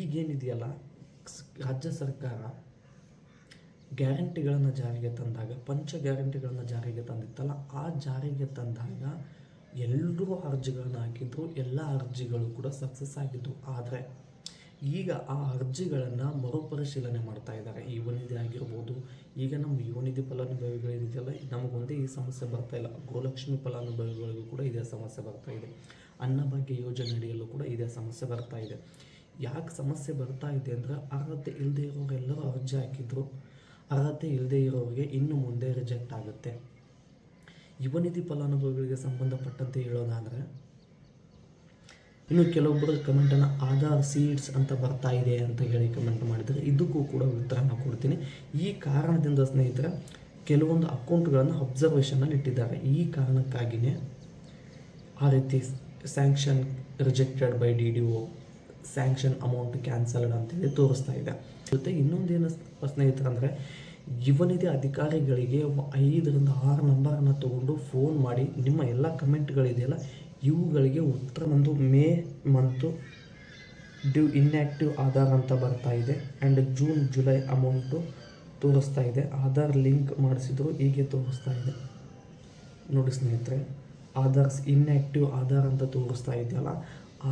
ಈಗೇನಿದೆಯಲ್ಲ ರಾಜ್ಯ ಸರ್ಕಾರ ಗ್ಯಾರಂಟಿಗಳನ್ನು ಜಾರಿಗೆ ತಂದಾಗ, ಪಂಚ ಗ್ಯಾರಂಟಿಗಳನ್ನು ಜಾರಿಗೆ ತಂದಿತ್ತಲ್ಲ, ಆ ಜಾರಿಗೆ ತಂದಾಗ ಎಲ್ಲರೂ ಅರ್ಜಿಗಳನ್ನು ಹಾಕಿದ್ರು. ಎಲ್ಲ ಅರ್ಜಿಗಳು ಕೂಡ ಸಕ್ಸಸ್ ಆಗಿದ್ದು. ಆದರೆ ಈಗ ಆ ಅರ್ಜಿಗಳನ್ನು ಮರುಪರಿಶೀಲನೆ ಮಾಡ್ತಾ ಇದ್ದಾರೆ. ಯುವನಿಧಿ ಆಗಿರ್ಬೋದು, ಈಗ ನಮ್ಮ ಯುವನಿಧಿ ಫಲಾನುಭವಿಗಳಿದೆಯಲ್ಲ, ನಮಗೊಂದೇ ಈ ಸಮಸ್ಯೆ ಬರ್ತಾ ಇಲ್ಲ, ಗೃಹಲಕ್ಷ್ಮಿ ಫಲಾನುಭವಿಗಳಿಗೂ ಕೂಡ ಇದೇ ಸಮಸ್ಯೆ ಬರ್ತಾ ಇದೆ. ಅನ್ನಭಾಗ್ಯ ಯೋಜನೆ ಅಡಿಯಲ್ಲೂ ಕೂಡ ಇದೇ ಸಮಸ್ಯೆ ಬರ್ತಾ ಇದೆ. ಯಾಕೆ ಸಮಸ್ಯೆ ಬರ್ತಾ ಇದೆ ಅಂದರೆ, ಅರ್ಹತೆ ಇಲ್ಲದೆ ಇರೋರೆಲ್ಲರೂ ಅರ್ಜಿ ಹಾಕಿದ್ರು. ಅರ್ಹತೆ ಇಲ್ಲದೆ ಇರೋರಿಗೆ ಇನ್ನು ಮುಂದೆ ರಿಜೆಕ್ಟ್ ಆಗುತ್ತೆ. ಯುವನಿಧಿ ಫಲಾನುಭವಿಗಳಿಗೆ ಸಂಬಂಧಪಟ್ಟಂತೆ ಹೇಳೋದಾದರೆ, ಇನ್ನು ಕೆಲವೊಬ್ಬರು ಕಮೆಂಟನ್ನು ಆಧಾರ್ ಸೀಡ್ಸ್ ಅಂತ ಬರ್ತಾ ಇದೆ ಅಂತ ಹೇಳಿ ಕಮೆಂಟ್ ಮಾಡಿದರೆ, ಇದಕ್ಕೂ ಕೂಡ ಉತ್ತರನ ಕೊಡ್ತೀನಿ. ಈ ಕಾರಣದಿಂದ ಸ್ನೇಹಿತರೆ, ಕೆಲವೊಂದು ಅಕೌಂಟ್ಗಳನ್ನು ಅಬ್ಸರ್ವೇಷನಲ್ಲಿ ಇಟ್ಟಿದ್ದಾರೆ. ಈ ಕಾರಣಕ್ಕಾಗಿಯೇ ಆ ರೀತಿ sanction rejected by DDO, sanction amount cancelled ಅಂತೇಳಿ ತೋರಿಸ್ತಾ ಇದೆ. ಜೊತೆ ಇನ್ನೊಂದೇನು ಸ್ನೇಹಿತರಂದರೆ, ಯುವನಿಧಿ ಅಧಿಕಾರಿಗಳಿಗೆ 5 ರಿಂದ 6 ನಂಬರನ್ನು ತೊಗೊಂಡು ಫೋನ್ ಮಾಡಿ ನಿಮ್ಮ ಎಲ್ಲ ಕಮೆಂಟ್ಗಳಿದೆಯಲ್ಲ ಇವುಗಳಿಗೆ ಉತ್ತರ ಬಂದು ಮೇ ಮಂತು ಡ್ಯೂ ಇನ್ಯಾಕ್ಟಿವ್ ಆಧಾರ್ ಅಂತ ಬರ್ತಾ ಇದೆ. ಆ್ಯಂಡ್ ಜೂನ್ ಜುಲೈ ಅಮೌಂಟು ತೋರಿಸ್ತಾ ಇದೆ. ಆಧಾರ್ ಲಿಂಕ್ ಮಾಡಿಸಿದ್ರು ಹೀಗೆ ತೋರಿಸ್ತಾ ಇದೆ. ನೋಡಿ ಸ್ನೇಹಿತರೆ, ಆಧಾರ್ಸ್ ಇನ್ಯಾಕ್ಟಿವ್ ಆಧಾರ್ ಅಂತ ತೋರಿಸ್ತಾ ಇದೆಯಲ್ಲ,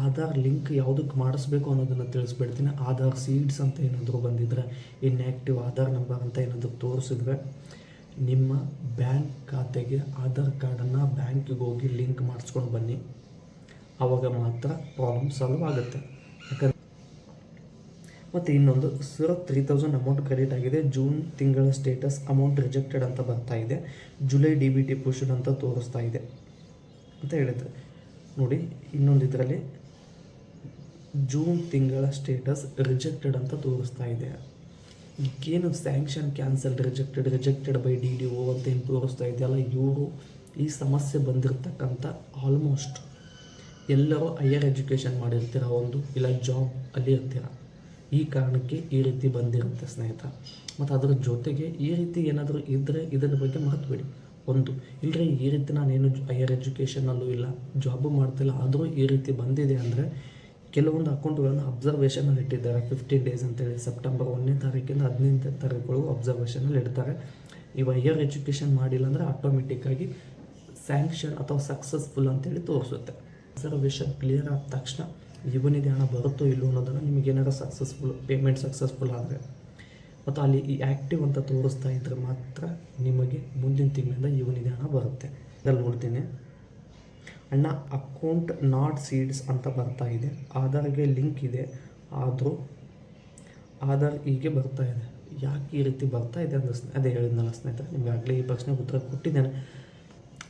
ಆಧಾರ್ ಲಿಂಕ್ ಯಾವುದಕ್ಕೆ ಮಾಡಿಸ್ಬೇಕು ಅನ್ನೋದನ್ನು ತಿಳಿಸ್ಬಿಡ್ತೀನಿ. ಆಧಾರ್ ಸೀಡ್ಸ್ ಅಂತ ಏನಾದರೂ ಬಂದಿದ್ರೆ, ಇನ್ಯಾಕ್ಟಿವ್ ಆಧಾರ್ ನಂಬರ್ ಅಂತ ಏನಾದರೂ ತೋರಿಸಿದ್ರೆ, ನಿಮ್ಮ ಬ್ಯಾಂಕ್ ಖಾತೆಗೆ ಆಧಾರ್ ಕಾರ್ಡನ್ನು ಬ್ಯಾಂಕಿಗೆ ಹೋಗಿ ಲಿಂಕ್ ಮಾಡಿಸ್ಕೊಂಡು ಬನ್ನಿ. ಆವಾಗ ಮಾತ್ರ ಪ್ರಾಬ್ಲಮ್ ಸಾಲ್ವ್ ಆಗುತ್ತೆ. ಯಾಕಂದರೆ ಮತ್ತು ಇನ್ನೊಂದು, ಸರ್ 3000 ಅಮೌಂಟ್ ಕ್ರೆಡಿಟ್ ಆಗಿದೆ, ಜೂನ್ ತಿಂಗಳ ಸ್ಟೇಟಸ್ ಅಮೌಂಟ್ ರಿಜೆಕ್ಟೆಡ್ ಅಂತ ಬರ್ತಾ ಇದೆ, ಜುಲೈ DBT ಪುಷ್ಡ್ ಅಂತ ತೋರಿಸ್ತಾ ಇದೆ ಅಂತ ಹೇಳಿದ್ರೆ, ನೋಡಿ ಇನ್ನೊಂದು ಇದರಲ್ಲಿ ಜೂನ್ ತಿಂಗಳ ಸ್ಟೇಟಸ್ ರಿಜೆಕ್ಟೆಡ್ ಅಂತ ತೋರಿಸ್ತಾ ಇದೆ. ಈಗೇನು sanction cancel rejected by DDO ಅಂತ ಏನು ತೋರಿಸ್ತಾ ಇದೆಯಲ್ಲ, ಇವರು ಈ ಸಮಸ್ಯೆ ಬಂದಿರತಕ್ಕಂಥ ಆಲ್ಮೋಸ್ಟ್ ಎಲ್ಲರೂ ಹೈಯರ್ ಎಜುಕೇಷನ್ ಮಾಡಿರ್ತೀರ, ಒಂದು ಇಲ್ಲ ಜಾಬ್ ಅಲ್ಲಿ ಇರ್ತೀರ. ಈ ಕಾರಣಕ್ಕೆ ಈ ರೀತಿ ಬಂದಿರುತ್ತೆ ಸ್ನೇಹಿತರ. ಮತ್ತು ಅದರ ಜೊತೆಗೆ ಈ ರೀತಿ ಏನಾದರೂ ಇದ್ದರೆ ಇದರ ಬಗ್ಗೆ ಮರೆತುಬಿಡಿ. ಒಂದು ಇಲ್ಲರೆ ಈ ರೀತಿ ನಾನೇನು ಹೈಯರ್ ಎಜುಕೇಷನಲ್ಲೂ ಇಲ್ಲ, ಜಾಬು ಮಾಡ್ತಿಲ್ಲ, ಆದರೂ ಈ ರೀತಿ ಬಂದಿದೆ ಅಂದರೆ ಕೆಲವೊಂದು ಅಕೌಂಟ್ಗಳನ್ನು ಅಬ್ಸರ್ವೇಷನಲ್ಲಿ ಇಟ್ಟಿದ್ದಾರೆ 15 ಡೇಸ್ ಅಂತೇಳಿ. ಸೆಪ್ಟೆಂಬರ್ 1ನೇ ತಾರೀಕಿಂದ 15ನೇ ತಾರೀಕುವರೆಗೂ ಅಬ್ಸರ್ವೇಷನಲ್ಲಿ ಇಡ್ತಾರೆ. ಇವು ಹೈಯರ್ ಎಜುಕೇಷನ್ ಮಾಡಿಲ್ಲ ಅಂದರೆ ಆಟೋಮೆಟಿಕ್ಕಾಗಿ ಸ್ಯಾಂಕ್ಷನ್ ಅಥವಾ ಸಕ್ಸಸ್ಫುಲ್ ಅಂತೇಳಿ ತೋರಿಸುತ್ತೆ. ಅಬ್ಸರ್ವೇಷನ್ ಕ್ಲಿಯರ್ ಆದ ತಕ್ಷಣ ಯುವನಿಧಿ ಹಣ ಬರುತ್ತೋ ಇಲ್ಲೋ ಅನ್ನೋದನ್ನು ನಿಮಗೇನಾದ್ರು ಪೇಮೆಂಟ್ ಸಕ್ಸಸ್ಫುಲ್ ಆದರೆ ಮತ್ತು ಅಲ್ಲಿ ಈ ಆ್ಯಕ್ಟಿವ್ ಅಂತ ತೋರಿಸ್ತಾ ಇದ್ದರೆ ಮಾತ್ರ ನಿಮಗೆ ಮುಂದಿನ ತಿಂಗಳಿಂದ ಯುವನಿಧಿ ಹಣ ಬರುತ್ತೆ. ಇದರಲ್ಲಿ ನೋಡ್ತೀನಿ, ಅಣ್ಣ ಅಕೌಂಟ್ ನಾಟ್ ಸೀಡ್ಸ್ ಅಂತ ಬರ್ತಾ ಇದೆ, ಆಧಾರ್ಗೆ ಲಿಂಕ್ ಇದೆ, ಆದರೂ ಆಧಾರ್ ಹೀಗೆ ಬರ್ತಾ ಇದೆ. ಯಾಕೆ ಈ ರೀತಿ ಬರ್ತಾ ಇದೆ ಅಂದರೆ ಅದೇ ಹೇಳಿದ್ನಲ್ಲ ಸ್ನೇಹಿತರೆ, ನಿಮ್ಗೆ ಆಗಲೇ ಈ ಪ್ರಶ್ನೆಗೆ ಉತ್ತರ ಕೊಟ್ಟಿದ್ದೇನೆ.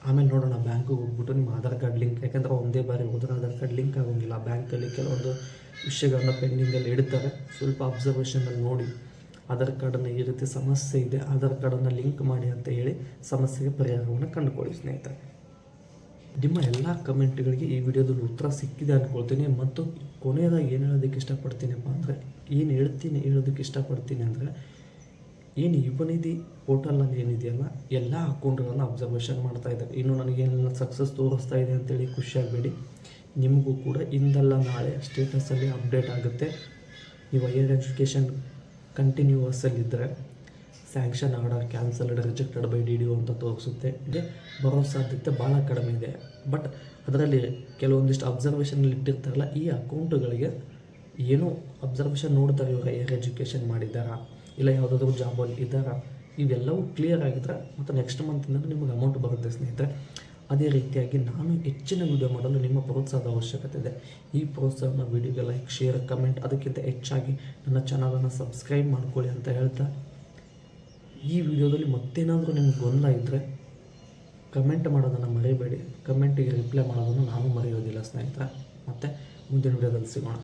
ಆಮೇಲೆ ನೋಡೋಣ, ಬ್ಯಾಂಕಿಗೆ ಹೋಗ್ಬಿಟ್ಟು ನಿಮ್ಮ ಆಧಾರ್ ಕಾರ್ಡ್ ಲಿಂಕ್, ಯಾಕೆಂದರೆ ಒಂದೇ ಬಾರಿ ಹೋದ್ರೆ ಆಧಾರ್ ಕಾರ್ಡ್ ಲಿಂಕ್ ಆಗೋಂಗಿಲ್ಲ. ಬ್ಯಾಂಕಲ್ಲಿ ಕೆಲವೊಂದು ವಿಷಯಗಳನ್ನ ಪೆಂಡಿಂಗಲ್ಲಿ ಇಡ್ತಾರೆ. ಸ್ವಲ್ಪ ಅಬ್ಸರ್ವೇಷನಲ್ಲಿ ನೋಡಿ, ಆಧಾರ್ ಕಾರ್ಡನ್ನು ಈ ರೀತಿ ಸಮಸ್ಯೆ ಇದೆ, ಆಧಾರ್ ಕಾರ್ಡನ್ನು ಲಿಂಕ್ ಮಾಡಿ ಅಂತ ಹೇಳಿ ಸಮಸ್ಯೆಗೆ ಪರಿಹಾರವನ್ನು ಕಂಡುಕೊಳ್ಳಿ ಸ್ನೇಹಿತರೆ. ನಿಮ್ಮ ಎಲ್ಲ ಕಮೆಂಟ್ಗಳಿಗೆ ಈ ವಿಡಿಯೋದಲ್ಲಿ ಉತ್ತರ ಸಿಕ್ಕಿದೆ ಅಂದ್ಕೊಳ್ತೀನಿ. ಮತ್ತು ಕೊನೆಯದಾಗಿ ಏನು ಹೇಳೋದಕ್ಕೆ ಇಷ್ಟಪಡ್ತೀನಪ್ಪ ಅಂದರೆ, ಹೇಳೋದಕ್ಕೆ ಇಷ್ಟಪಡ್ತೀನಿ ಅಂದರೆ, ಏನು ಯುವನಿಧಿ ಪೋರ್ಟಲಲ್ಲಿ ಏನಿದೆಯಲ್ಲ ಎಲ್ಲ ಅಕೌಂಟ್ಗಳನ್ನು ಅಬ್ಸರ್ವೇಷನ್ ಮಾಡ್ತಾ ಇದ್ದಾರೆ. ಇನ್ನು ನನಗೇನೆಲ್ಲ ಸಕ್ಸಸ್ ತೋರಿಸ್ತಾ ಇದೆ ಅಂತೇಳಿ ಖುಷಿಯಾಗಬೇಡಿ, ನಿಮಗೂ ಕೂಡ ಇಂದಲ್ಲ ನಾಳೆ ಸ್ಟೇಟಸಲ್ಲಿ ಅಪ್ಡೇಟ್ ಆಗುತ್ತೆ. ನೀವು ಹೈಯರ್ ಎಜುಕೇಷನ್ ಕಂಟಿನ್ಯೂವರ್ಸಲ್ಲಿದ್ದರೆ sanction order cancelled rejected by DDO ಅಂತ ತೋರಿಸುತ್ತೆ. ಬರೋ ಸಾಧ್ಯತೆ ಭಾಳ ಕಡಿಮೆ ಇದೆ. ಬಟ್ ಅದರಲ್ಲಿ ಕೆಲವೊಂದಿಷ್ಟು ಅಬ್ಸರ್ವೇಷನಲ್ಲಿ ಇಟ್ಟಿರ್ತಾರಲ್ಲ, ಈ ಅಕೌಂಟುಗಳಿಗೆ ಏನೋ ಅಬ್ಸರ್ವೇಷನ್ ನೋಡ್ತಾರೆ, ಇವರು ಹೈಯರ್ ಎಜುಕೇಷನ್ ಮಾಡಿದ್ದಾರಾ ಇಲ್ಲ ಯಾವುದಾದ್ರೂ ಜಾಬಲ್ಲಿ ಇದ್ದಾರಾ, ಇವೆಲ್ಲವೂ ಕ್ಲಿಯರ್ ಆಗಿದ್ರೆ ಮತ್ತು ನೆಕ್ಸ್ಟ್ ಮಂತಿಂದ ನಿಮಗೆ ಅಮೌಂಟ್ ಬರುತ್ತೆ ಸ್ನೇಹಿತರೆ. ಅದೇ ರೀತಿಯಾಗಿ ನಾನು ಹೆಚ್ಚಿನ ವಿಡಿಯೋ ಮಾಡಲು ನಿಮ್ಮ ಪ್ರೋತ್ಸಾಹದ ಅವಶ್ಯಕತೆ ಇದೆ. ಈ ಪ್ರೋತ್ಸಾಹನ ವಿಡಿಯೋಗೆ ಲೈಕ್, ಶೇರ್, ಕಮೆಂಟ್, ಅದಕ್ಕಿಂತ ಹೆಚ್ಚಾಗಿ ನನ್ನ ಚಾನಲನ್ನು ಸಬ್ಸ್ಕ್ರೈಬ್ ಮಾಡ್ಕೊಳ್ಳಿ ಅಂತ ಹೇಳ್ತಾ, ಈ ವಿಡಿಯೋದಲ್ಲಿ ಮತ್ತೇನಾದರೂ ನಿಮ್ಗೆ ಗೊಂದಲ ಇದ್ದರೆ ಕಮೆಂಟ್ ಮಾಡೋದನ್ನು ಮರಿಬೇಡಿ. ಕಮೆಂಟಿಗೆ ರಿಪ್ಲೈ ಮಾಡೋದನ್ನು ನಾನು ಮರೆಯೋದಿಲ್ಲ ಸ್ನೇಹಿತರೆ. ಮತ್ತು ಮುಂದಿನ ವಿಡಿಯೋದಲ್ಲಿ ಸಿಗೋಣ.